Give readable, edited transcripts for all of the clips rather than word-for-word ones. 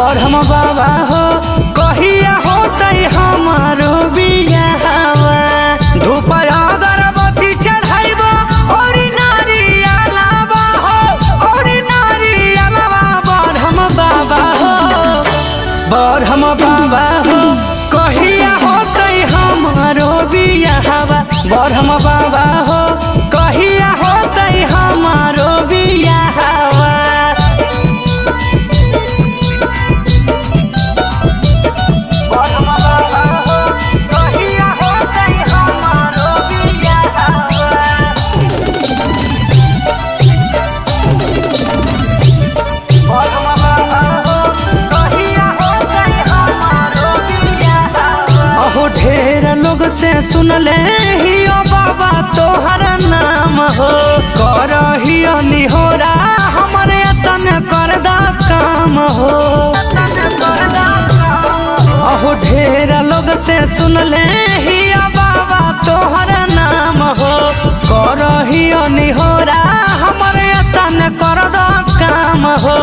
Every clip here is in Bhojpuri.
बरहम बाबा हो कहिया होते हमारो बियाहवा। धूप अगरबत्ती चढ़ाइबो और नारियलवा हो, और नारियलवा बरहम बाबा हो। बरहम बाबा हो कहिया होते हमारो बियाहवा। बरहम बाबा हो कहिया होते हमारो बियाहवा। ढेर लोग से सुनले ही ओ बाबा तोहर नाम हो। करहियो निहोरा हमरे तन कर दा काम हो। अहो ढेर लोग से सुनले ही ओ बाबा तोहर नाम हो। करहियो निहोरा हमरे तन कर दा काम हो।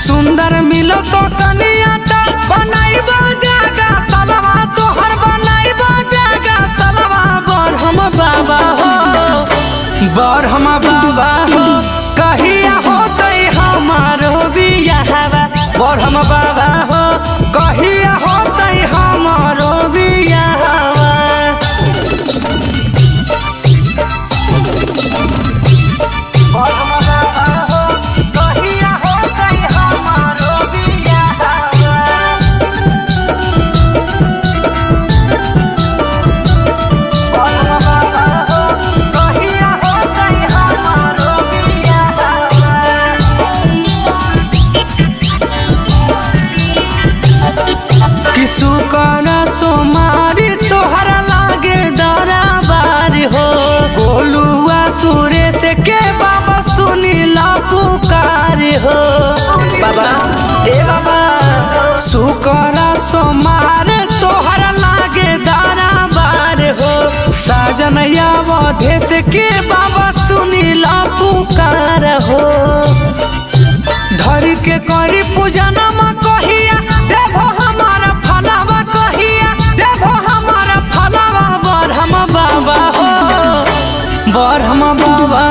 सुंदर मिलो तो कनिया बनाइबो जगह सलवा तोहर बनाइबो जगह सलवा। बरहम बाबा हो, बरहम बाबा हो कहिया होते हमारो बियाहवा। बरहम बाबा हो कहिया होते हमारो बियाहवा। बरहम बाबा हो कहिया होते हमारो बियाहवा। शुकर सोमारी तोहर लागे दरबार हो। गोलुआ सुरेश के बाबा सुनीला पुकार हो। बाबा ए बाबा शुकर सोमार तोहर लागे दरबार हो। साजन अवधेश के बाबा सुनीला पुकार हो। धर के करी पूजनमा कहिया देवो हमारा फलावा। कहिया देवो हमारा फलावा। बरहम बाबा हो, बरहम बाबा